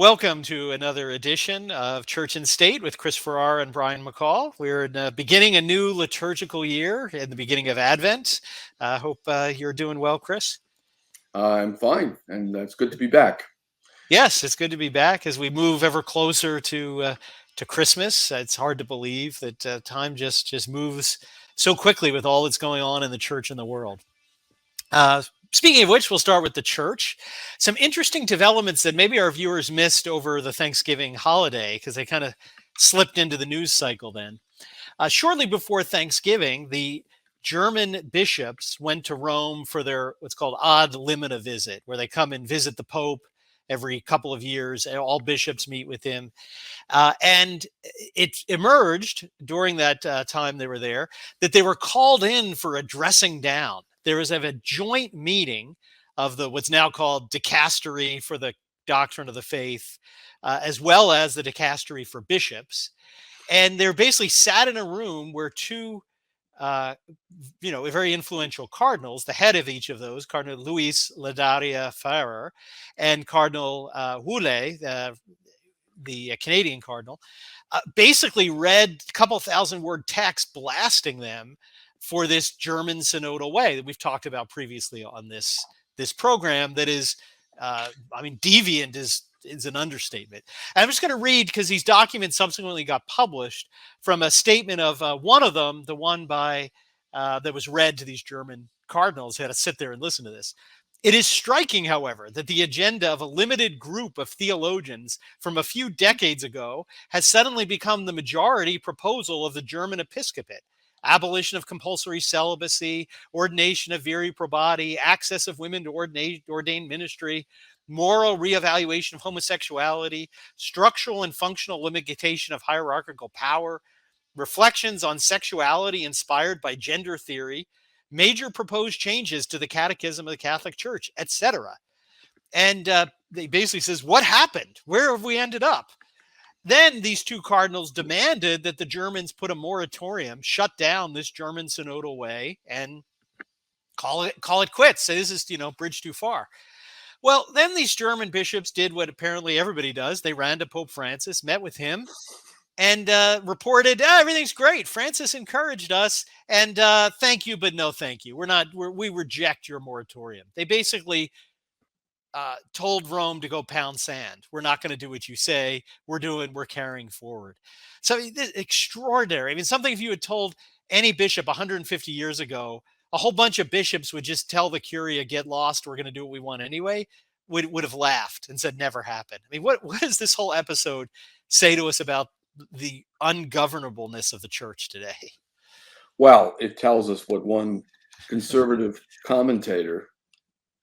Welcome to another edition of Church and State with Chris Farrar and Brian McCall. We're beginning a new liturgical year in the beginning of Advent. I hope you're doing well, Chris. I'm fine, and it's good to be back. Yes, it's good to be back as we move ever closer to Christmas. It's hard to believe that time just moves so quickly with all that's going on in the church and the world. Speaking of which, we'll start with the church. Some interesting developments that maybe our viewers missed over the Thanksgiving holiday because they kind of slipped into the news cycle then. Shortly before Thanksgiving, the German bishops went to Rome for their what's called ad limina visit, where they come and visit the Pope every couple of years. And all bishops meet with him. And it emerged during that time they were there that they were called in for a dressing down. There was a joint meeting of the what's now called dicastery for the doctrine of the faith, as well as the dicastery for bishops. And they're basically sat in a room where two, very influential cardinals, the head of each of those, Cardinal Luis Ladaria Ferrer and Cardinal Hule, the Canadian cardinal, basically read a couple thousand word text blasting them for this German synodal way that we've talked about previously on this program. That is, deviant is an understatement. And I'm just going to read, because these documents subsequently got published, from a statement of one of them, the one by that was read to these German cardinals who had to sit there and listen to this. It is striking, however, that the agenda of a limited group of theologians from a few decades ago has suddenly become the majority proposal of the German episcopate. Abolition of compulsory celibacy, ordination of viri probati, access of women to ordained ministry, moral reevaluation of homosexuality, structural and functional limitation of hierarchical power, reflections on sexuality inspired by gender theory, major proposed changes to the Catechism of the Catholic Church, etc. And they basically says, what happened? Where have we ended up? Then these two cardinals demanded that the Germans put a moratorium, shut down this German synodal way, and call it quits. Say this is, bridge too far. Well, then these German bishops did what apparently everybody does. They ran to Pope Francis, met with him, and reported, everything's great. Francis encouraged us, and thank you, but no thank you. We reject your moratorium. They basically told Rome to go pound sand. We're not going to do what you say. We're carrying forward. So extraordinary. I mean, something if you had told any bishop 150 years ago, a whole bunch of bishops would just tell the curia, get lost. We're going to do what we want anyway, would have laughed and said never happened. I mean, what does this whole episode say to us about the ungovernableness of the church today? Well, it tells us what one conservative commentator,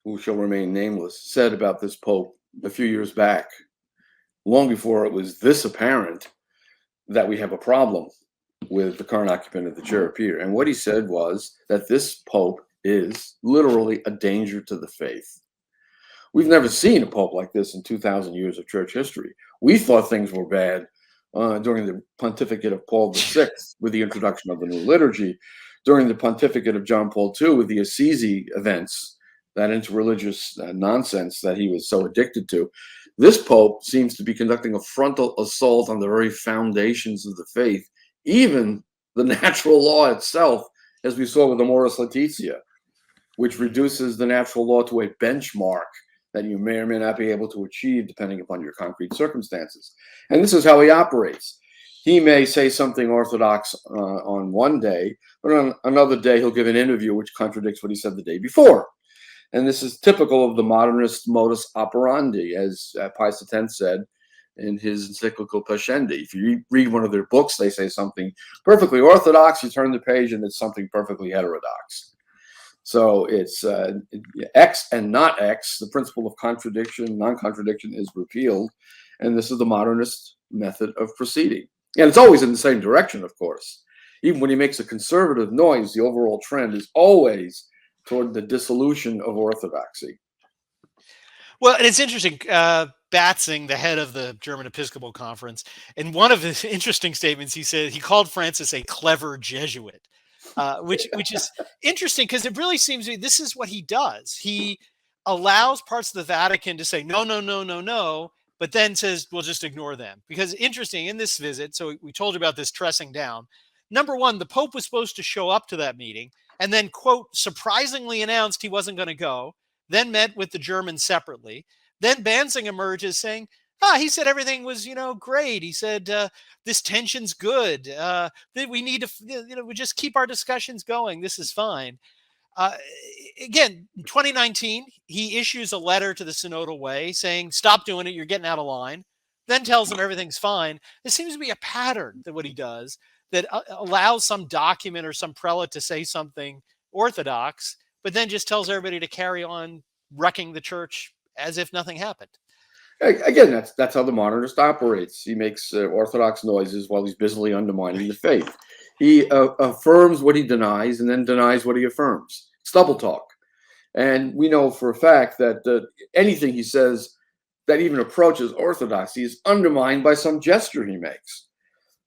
who shall remain nameless, said about this Pope a few years back, long before it was this apparent that we have a problem with the current occupant of the chair of Peter. And what he said was that this Pope is literally a danger to the faith. We've never seen a Pope like this in 2,000 years of church history. We thought things were bad during the pontificate of Paul VI with the introduction of the new liturgy, during the pontificate of John Paul II with the Assisi events, that interreligious nonsense that he was so addicted to. This Pope seems to be conducting a frontal assault on the very foundations of the faith, even the natural law itself, as we saw with the Amoris Laetitia, which reduces the natural law to a benchmark that you may or may not be able to achieve depending upon your concrete circumstances. And this is how he operates. He may say something orthodox on one day, but on another day he'll give an interview which contradicts what he said the day before. And this is typical of the modernist modus operandi, as Pius X said in his encyclical Pascendi. If you read one of their books, they say something perfectly orthodox, you turn the page and it's something perfectly heterodox. So it's X and not X. The principle of contradiction, non-contradiction is repealed. And this is the modernist method of proceeding. And it's always in the same direction, of course. Even when he makes a conservative noise, the overall trend is always toward the dissolution of orthodoxy. Well, and it's interesting. Batzing, the head of the German Episcopal Conference, in one of his interesting statements, he said he called Francis a clever Jesuit, which is interesting because it really seems to be this is what he does. He allows parts of the Vatican to say no, no, no, no, no, but then says we'll just ignore them. Because interesting in this visit, so we told you about this dressing down. Number one, the Pope was supposed to show up to that meeting and then, quote, surprisingly announced he wasn't going to go, then met with the Germans separately. Then Bansing emerges saying, he said everything was, great. He said, this tension's good. That we need to, we just keep our discussions going. This is fine. Uh, Again, 2019, he issues a letter to the Synodal Way saying, stop doing it. You're getting out of line. Then tells them everything's fine. There seems to be a pattern that what he does that allows some document or some prelate to say something orthodox, but then just tells everybody to carry on wrecking the church as if nothing happened. Again, that's how the modernist operates. He makes orthodox noises while he's busily undermining the faith. He affirms what he denies and then denies what he affirms. It's double talk. And we know for a fact that anything he says that even approaches orthodoxy is undermined by some gesture he makes.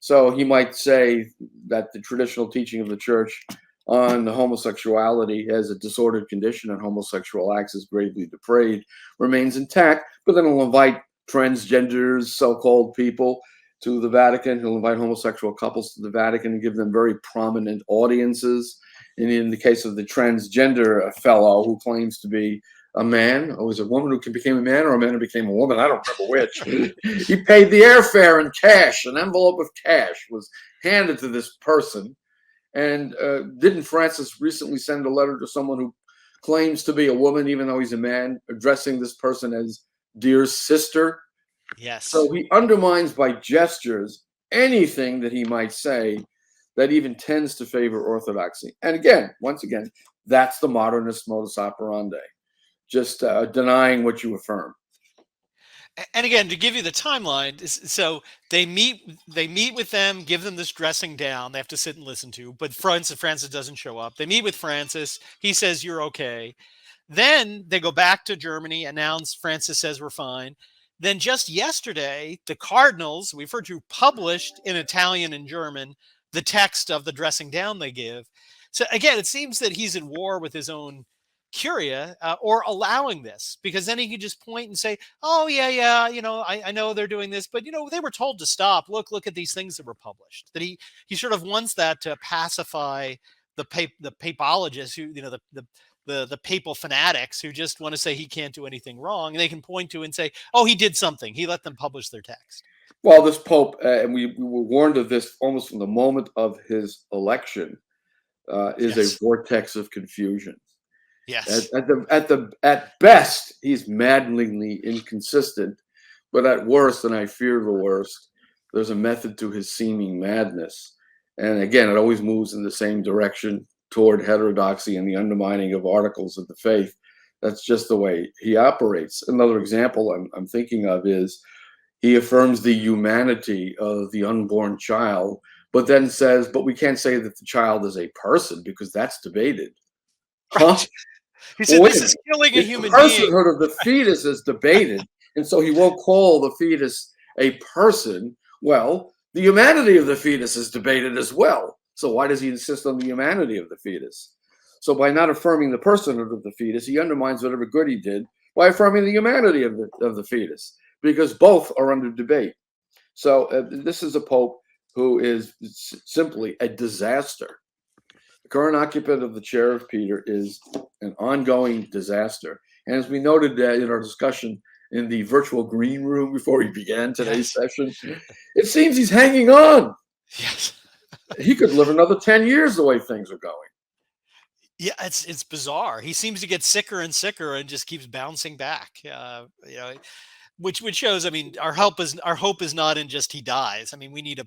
So he might say that the traditional teaching of the church on homosexuality as a disordered condition and homosexual acts as gravely depraved remains intact, but then he'll invite transgenders, so-called people, to the Vatican. He'll invite homosexual couples to the Vatican and give them very prominent audiences. And in the case of the transgender fellow who claims to be a man, or was it a woman who became a man or a man who became a woman? I don't remember which. He paid the airfare in cash. An envelope of cash was handed to this person. And didn't Francis recently send a letter to someone who claims to be a woman, even though he's a man, addressing this person as dear sister? Yes. So he undermines by gestures anything that he might say that even tends to favor orthodoxy. And again, once again, that's the modernist modus operandi, just denying what you affirm. And again, to give you the timeline, so they meet with them, give them this dressing down. They have to sit and listen to. But Francis doesn't show up. They meet with Francis. He says you're okay. Then they go back to Germany. Announce Francis says we're fine. Then just yesterday, the cardinals we've heard you published in Italian and German the text of the dressing down they give. So again, it seems that he's at war with his own curia or allowing this, because then he could just point and say, oh yeah, I know they're doing this, but they were told to stop. Look at these things that were published. That he sort of wants that to pacify the papologists who the papal fanatics who just want to say he can't do anything wrong, and they can point to and say, oh, he did something. He let them publish their text. Well, this Pope, and we were warned of this almost from the moment of his election, is Yes. a vortex of confusion. Yes. At best, he's maddeningly inconsistent, but at worst, and I fear the worst, there's a method to his seeming madness. And again, it always moves in the same direction toward heterodoxy and the undermining of articles of the faith. That's just the way he operates. Another example I'm thinking of is he affirms the humanity of the unborn child, but then says, but we can't say that the child is a person because that's debated. Right. Huh? He said, this is killing a human being. The personhood of the fetus is debated, and so he won't call the fetus a person. Well, the humanity of the fetus is debated as well. So why does he insist on the humanity of the fetus? So by not affirming the personhood of the fetus, he undermines whatever good he did by affirming the humanity of the fetus, because both are under debate. So this is a pope who is simply a disaster. The current occupant of the chair of Peter is an ongoing disaster. And as we noted in our discussion in the virtual green room before we began today's session, it seems he's hanging on. Yes. He could live another 10 years the way things are going. Yeah, it's bizarre. He seems to get sicker and sicker and just keeps bouncing back. Which shows, I mean, our hope is not in just he dies. I mean, we need a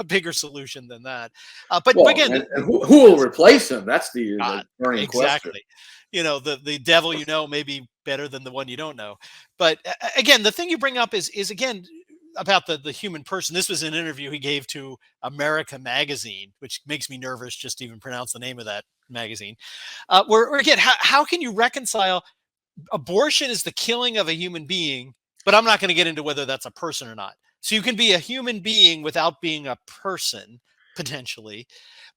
bigger solution than that. But again, and who will replace him? That's the burning exactly. question. The devil may be better than the one you don't know. But again, the thing you bring up is again about the human person. This was an interview he gave to America Magazine, which makes me nervous just to even pronounce the name of that magazine. Where again, how can you reconcile abortion is the killing of a human being? But I'm not going to get into whether that's a person or not. So you can be a human being without being a person. potentially.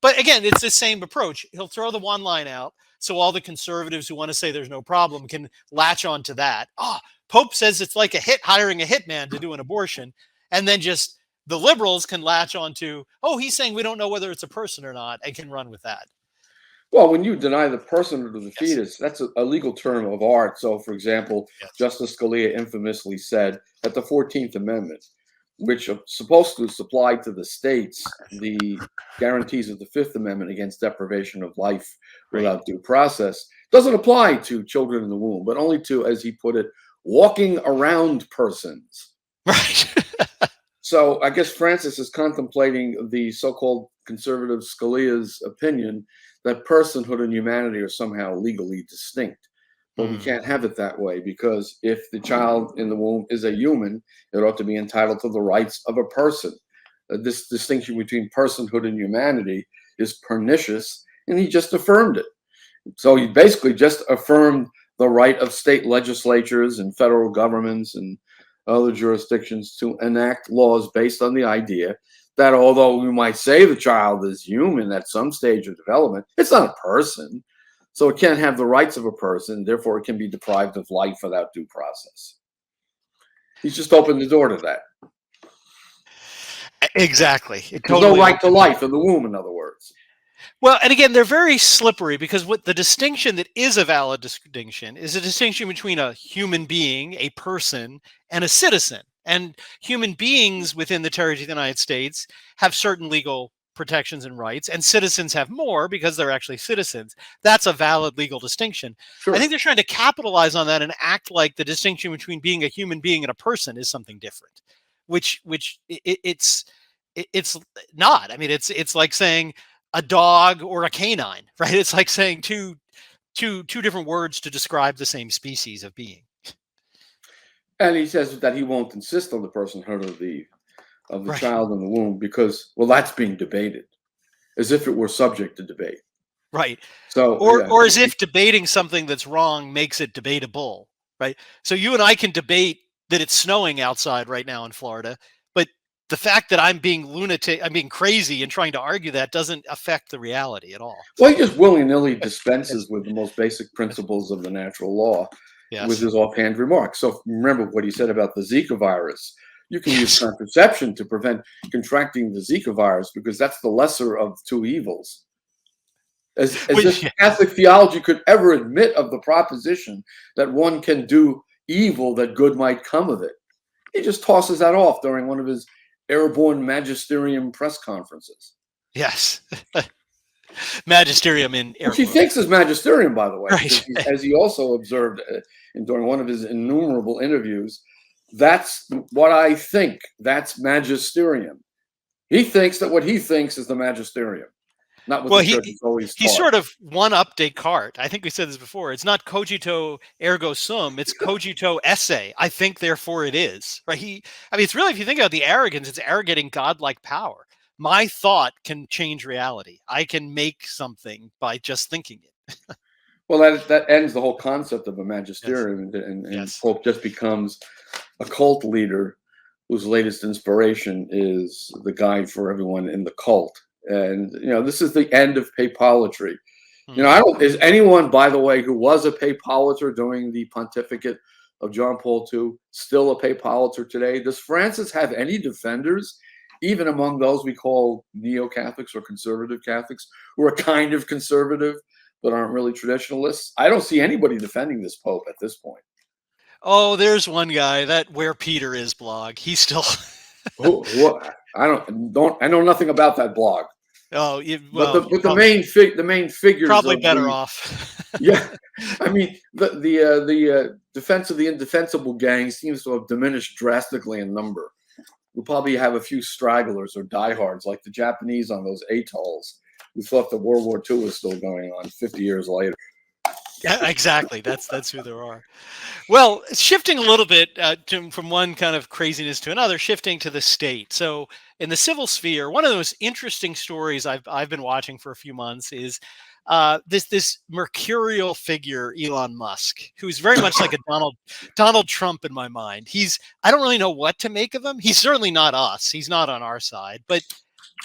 But again, it's the same approach. He'll throw the one line out so all the conservatives who want to say there's no problem can latch on to that. Ah, Pope says it's like a hit hiring a hitman to do an abortion. And then just the liberals can latch on to, oh, he's saying we don't know whether it's a person or not, and can run with that. Well, when you deny the personhood of the Yes. fetus, that's a legal term of art. So, for example, Yes. Justice Scalia infamously said that the 14th Amendment, which is supposed to supply to the states the guarantees of the Fifth Amendment against deprivation of life Right. without due process, doesn't apply to children in the womb, but only to, as he put it, walking around persons. Right. So I guess Francis is contemplating the so-called conservative Scalia's opinion that personhood and humanity are somehow legally distinct. But we can't have it that way, because if the child in the womb is a human, it ought to be entitled to the rights of a person. This distinction between personhood and humanity is pernicious, and he just affirmed it. So he basically just affirmed the right of state legislatures and federal governments and other jurisdictions to enact laws based on the idea that although we might say the child is human at some stage of development, it's not a person. So it can't have the rights of a person, therefore it can be deprived of life without due process. He's just opened the door to that. Exactly. There's no right to life in the womb, in other words. Well, and again, they're very slippery, because what the distinction that is a valid distinction is a distinction between a human being, a person, and a citizen. And human beings within the territory of the United States have certain legal protections and rights, and citizens have more because they're actually citizens. That's a valid legal distinction. Sure. I think they're trying to capitalize on that and act like the distinction between being a human being and a person is something different, which it's not. I mean, it's like saying a dog or a canine, right? It's like saying two different words to describe the same species of being. And he says that he won't insist on the personhood of the Right. child in the womb because, well, that's being debated, as if it were subject to debate. Right. So, or as if debating something that's wrong makes it debatable, right? So you and I can debate that it's snowing outside right now in Florida, but the fact that I'm being crazy and trying to argue that doesn't affect the reality at all. Well, he just willy-nilly dispenses with the most basic principles of the natural law with his offhand remarks. So remember what he said about the Zika virus. You can use contraception to prevent contracting the Zika virus because that's the lesser of two evils. As if Catholic theology could ever admit of the proposition that one can do evil that good might come of it. He just tosses that off during one of his airborne magisterium press conferences. Yes. Magisterium in air Which he quotes. thinks is magisterium, by the way, Right. as he also observed during one of his innumerable interviews. That's what I think. That's magisterium. He thinks that what he thinks is the magisterium, not what the church has always taught. He's sort of one-up Descartes. I think we said this before. It's not cogito ergo sum. It's cogito esse. I think, therefore it is. Right? It's really, if you think about the arrogance, it's arrogating godlike power. My thought can change reality. I can make something by just thinking it. Well, that ends the whole concept of a magisterium, and Pope just becomes a cult leader whose latest inspiration is the guide for everyone in the cult. And this is the end of papolatry. Is anyone, by the way, who was a papolater during the pontificate of John Paul II still a papolater today? Does Francis have any defenders, even among those we call neo-Catholics or conservative Catholics, who are kind of conservative but aren't really traditionalists? I don't see anybody defending this Pope at this point. Oh, there's one guy, that Where Peter Is blog. He's still. I know nothing about that blog. Oh, but the main figures probably better off. Yeah, I mean the defense of the indefensible gang seems to have diminished drastically in number. We'll probably have a few stragglers or diehards like the Japanese on those atolls who thought that World War II was still going on 50 years later. Yeah, exactly. That's who there are. Well, shifting a little bit from one kind of craziness to another, shifting to the state. So in the civil sphere, one of the most interesting stories I've been watching for a few months is this mercurial figure, Elon Musk, who's very much like a Donald Trump in my mind. I don't really know what to make of him. He's certainly not us. He's not on our side, but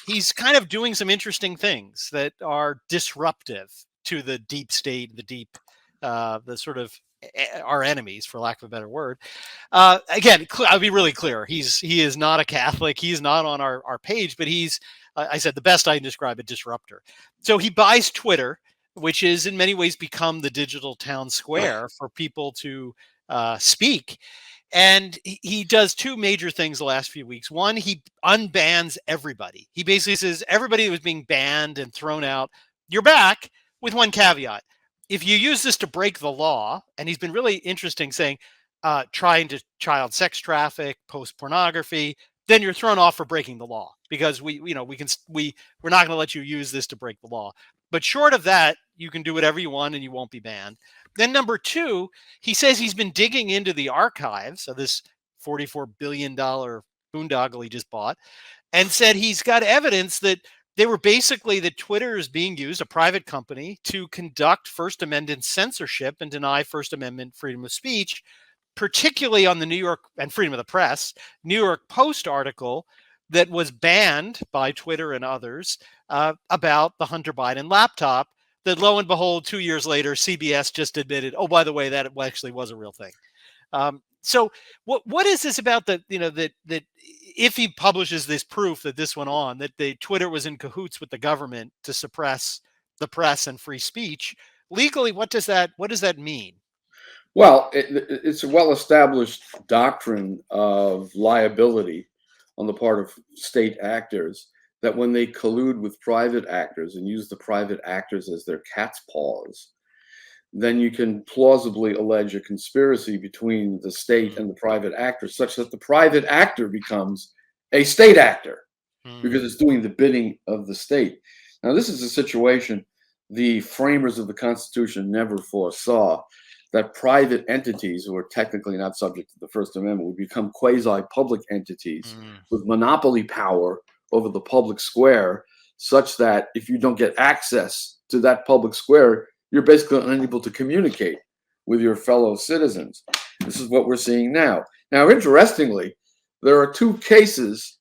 he's kind of doing some interesting things that are disruptive to the deep state, the sort of our enemies, for lack of a better word. Again, I'll be really clear. He is not a Catholic. He's not on our page, but he's, I said, the best I can describe a disruptor. So he buys Twitter, which is in many ways become the digital town square for people to speak. And he does two major things the last few weeks. One, he unbans everybody. He basically says everybody that was being banned and thrown out, you're back, with one caveat. If you use this to break the law, and he's been really interesting saying, trying to child sex traffic, post pornography, then you're thrown off for breaking the law, because we're not going to let you use this to break the law. But short of that, you can do whatever you want and you won't be banned. Then number two, he says he's been digging into the archives of this $44 billion boondoggle he just bought, and said he's got evidence that they were basically that Twitter is being used, a private company, to conduct First Amendment censorship and deny First Amendment freedom of speech, particularly on the New York and freedom of the press, New York Post article that was banned by Twitter and others about the Hunter Biden laptop, that lo and behold, 2 years later, CBS just admitted, oh, by the way, that actually was a real thing. So what is this about that if he publishes this proof that this went on, that the Twitter was in cahoots with the government to suppress the press and free speech legally, what does that mean? Well, it's a well-established doctrine of liability on the part of state actors, that when they collude with private actors and use the private actors as their cat's paws, then you can plausibly allege a conspiracy between the state and the private actor, such that the private actor becomes a state actor because it's doing the bidding of the state. Now, this is a situation the framers of the Constitution never foresaw, that private entities who are technically not subject to the First Amendment would become quasi-public entities with monopoly power over the public square, such that if you don't get access to that public square, you're basically unable to communicate with your fellow citizens. This is what we're seeing now. Now, interestingly, there are two cases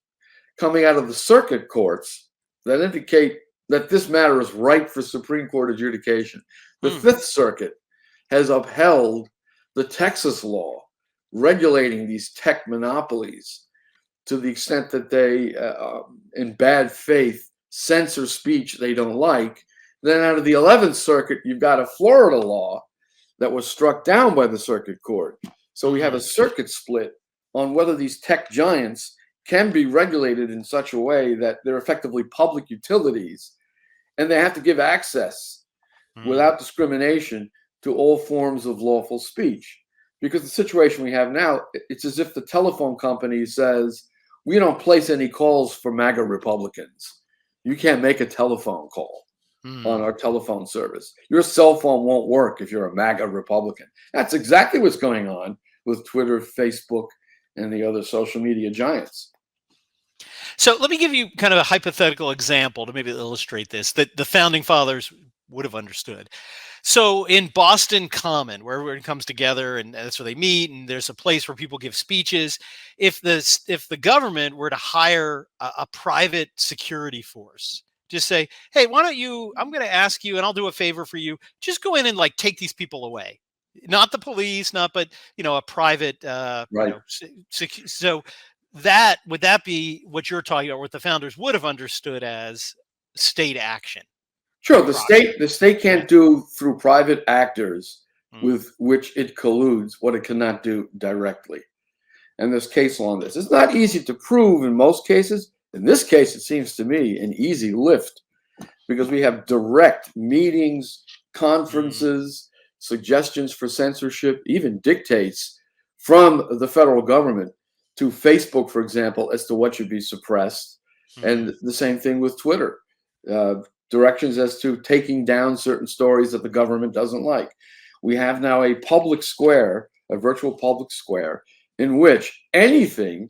coming out of the circuit courts that indicate that this matter is ripe for Supreme Court adjudication. The Fifth Circuit has upheld the Texas law regulating these tech monopolies to the extent that they, in bad faith, censor speech they don't like. Then out of the 11th Circuit, you've got a Florida law that was struck down by the circuit court. So we have a circuit split on whether these tech giants can be regulated in such a way that they're effectively public utilities, and they have to give access without discrimination to all forms of lawful speech. Because the situation we have now, it's as if the telephone company says, we don't place any calls for MAGA Republicans. You can't make a telephone call on our telephone service. Your cell phone won't work if you're a MAGA Republican. That's exactly what's going on with Twitter, Facebook, and the other social media giants. So let me give you kind of a hypothetical example to maybe illustrate this, that the founding fathers would have understood. So in Boston Common, where everyone comes together and that's where they meet, and there's a place where people give speeches. If the government were to hire a private security force, just say, hey, why don't you, I'm going to ask you, and I'll do a favor for you, just go in and like take these people away. Not the police, but a private, right. So that, would that be what you're talking about, what the founders would have understood as state action? Sure, the state can't do through private actors with which it colludes what it cannot do directly. And there's case law on this. It's not easy to prove in most cases. In this case, it seems to me an easy lift because we have direct meetings, conferences, suggestions for censorship, even dictates from the federal government to Facebook, for example, as to what should be suppressed. And the same thing with Twitter. Directions as to taking down certain stories that the government doesn't like. We have now a public square, a virtual public square, in which anything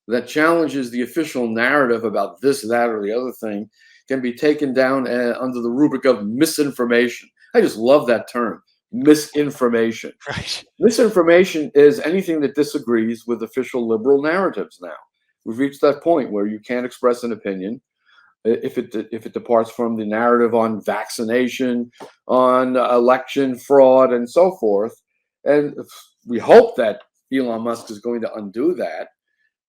that challenges the official narrative about this, that, or the other thing can be taken down under the rubric of misinformation. I just love that term, misinformation. Right. Misinformation is anything that disagrees with official liberal narratives now. We've reached that point where you can't express an opinion if it departs from the narrative on vaccination, on election fraud, and so forth. And we hope that Elon Musk is going to undo that.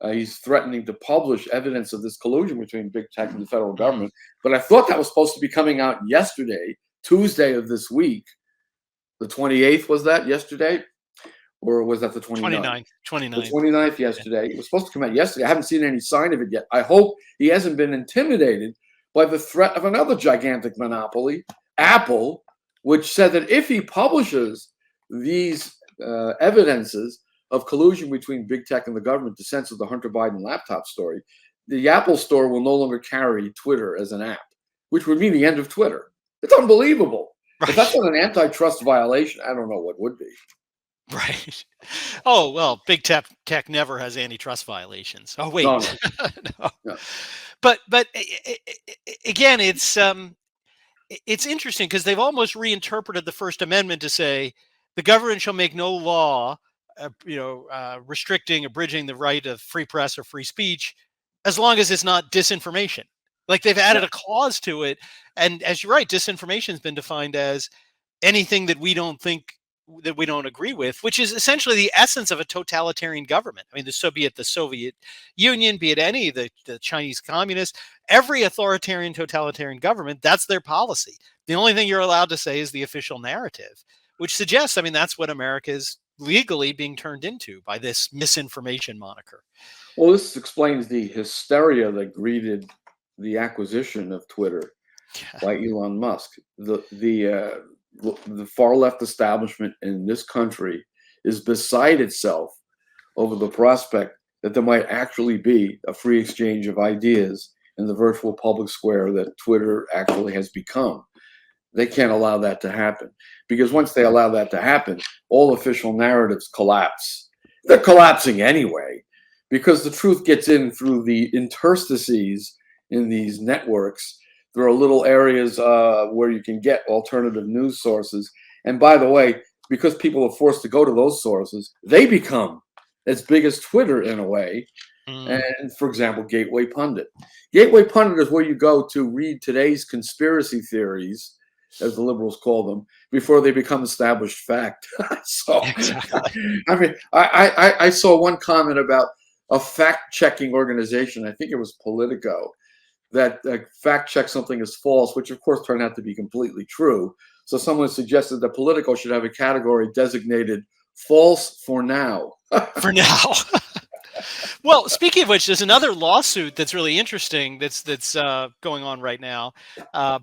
He's threatening to publish evidence of this collusion between big tech and the federal Mm. government. But I thought that was supposed to be coming out yesterday, Tuesday of this week. The 28th, was that yesterday? Or was that the 29th? 29th. The 29th yesterday. It was supposed to come out yesterday. I haven't seen any sign of it yet. I hope he hasn't been intimidated by the threat of another gigantic monopoly, Apple, which said that if he publishes these evidences of collusion between big tech and the government to censor the Hunter Biden laptop story, the Apple Store will no longer carry Twitter as an app, which would mean the end of Twitter. It's unbelievable. Right. If that's not an antitrust violation, I don't know what would be. Right. Oh, well, big tech never has antitrust violations. Oh, wait. No. No. No. But again, it's interesting because they've almost reinterpreted the First Amendment to say the government shall make no law, restricting, abridging the right of free press or free speech, as long as it's not disinformation. Like they've added a clause to it, and as you're right, disinformation has been defined as anything that we don't agree with, which is essentially the essence of a totalitarian government. I mean, be it the Soviet Union, be it any of the Chinese communists, every authoritarian totalitarian government, that's their policy. The only thing you're allowed to say is the official narrative, which suggests, I mean, that's what America is legally being turned into by this misinformation moniker. Well, this explains the hysteria that greeted the acquisition of Twitter by Elon Musk. The far left establishment in this country is beside itself over the prospect that there might actually be a free exchange of ideas in the virtual public square that Twitter actually has become. They can't allow that to happen, because once they allow that to happen, all official narratives collapse. They're collapsing anyway, because the truth gets in through the interstices in these networks. There are little areas where you can get alternative news sources. And by the way, because people are forced to go to those sources, they become as big as Twitter in a way. And for example, Gateway Pundit. Gateway Pundit is where you go to read today's conspiracy theories, as the liberals call them, before they become established fact. So, exactly. I mean, I saw one comment about a fact-checking organization. I think it was Politico, that fact-check something as false, which of course turned out to be completely true. So someone suggested that Politico should have a category designated false for now. For now. Well, speaking of which, there's another lawsuit that's really interesting that's going on right now,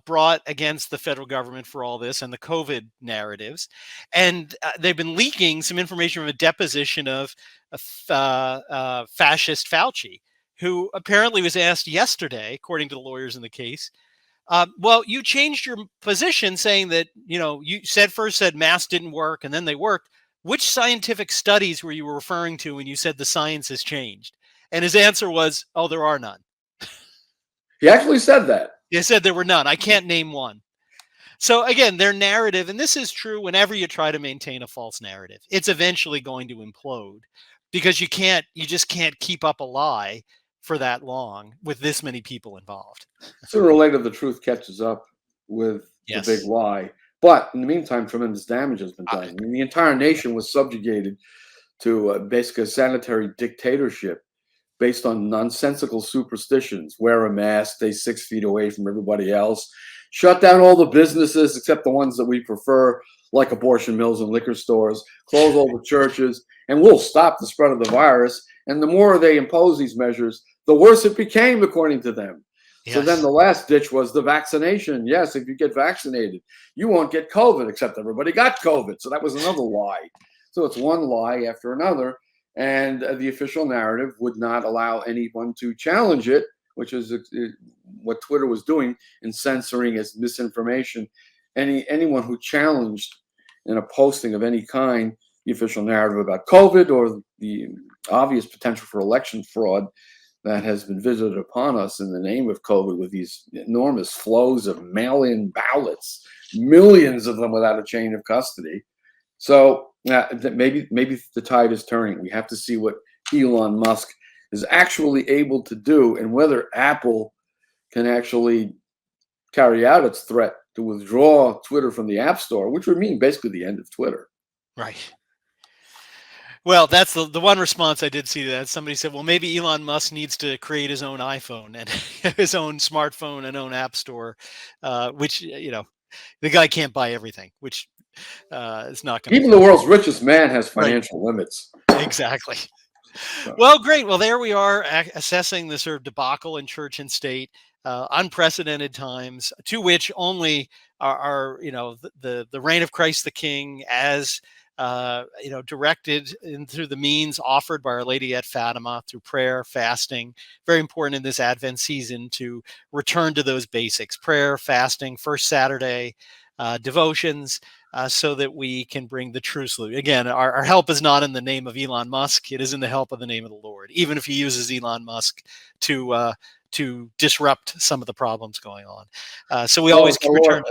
brought against the federal government for all this and the COVID narratives. And they've been leaking some information from a deposition of fascist Fauci, who apparently was asked yesterday, according to the lawyers in the case, well, you changed your position saying that, you first said masks didn't work and then they worked. Which scientific studies were you referring to when you said the science has changed? And his answer was, oh, there are none. He actually said that. He said there were none. I can't name one. So again, their narrative, and this is true whenever you try to maintain a false narrative, it's eventually going to implode, because you just can't keep up a lie for that long with this many people involved. Sooner or later, the truth catches up with the big lie. But in the meantime, tremendous damage has been done. I mean, the entire nation was subjugated to basically a sanitary dictatorship based on nonsensical superstitions. Wear a mask, stay 6 feet away from everybody else, shut down all the businesses except the ones that we prefer, like abortion mills and liquor stores, close all the churches, and we'll stop the spread of the virus. And the more they impose these measures, the worse it became, according to them. Yes. So then the last ditch was the vaccination. Yes, if you get vaccinated, you won't get COVID, except everybody got COVID. So that was another lie. So it's one lie after another. And the official narrative would not allow anyone to challenge it, which is what Twitter was doing in censoring as misinformation. Anyone who challenged in a posting of any kind the official narrative about COVID or the obvious potential for election fraud that has been visited upon us in the name of COVID, with these enormous flows of mail-in ballots, millions of them without a chain of custody. So maybe the tide is turning. We have to see what Elon Musk is actually able to do, and whether Apple can actually carry out its threat to withdraw Twitter from the App Store, which would mean basically the end of Twitter. Right. Well, that's the one response I did see to that. Somebody said, well, maybe Elon Musk needs to create his own iPhone and his own smartphone and own app store, which, the guy can't buy everything, which is not going to Even the world's richest man has financial limits. Exactly. Well, great. Well, there we are assessing the sort of debacle in church and state, unprecedented times, to which only the reign of Christ the King, as directed in through the means offered by Our Lady at Fatima through prayer, fasting. Very important in this Advent season to return to those basics: prayer, fasting, first Saturday, devotions. So that we can bring the true solution. Again, our help is not in the name of Elon Musk; it is in the help of the name of the Lord. Even if he uses Elon Musk to disrupt some of the problems going on, so we always return.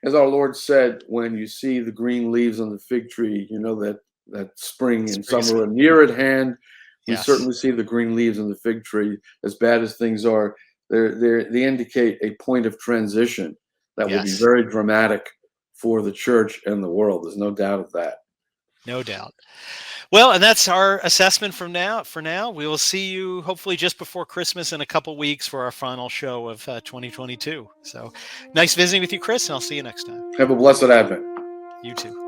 As our Lord said, when you see the green leaves on the fig tree, you know that spring and summer are near at hand. We certainly see the green leaves on the fig tree. As bad as things are, they indicate a point of transition that will be very dramatic for the church and the world. There's no doubt of that. No doubt. Well, and that's our assessment for now. We will see you hopefully just before Christmas in a couple weeks for our final show of 2022. So nice visiting with you, Chris, and I'll see you next time. Have a blessed Advent. You too.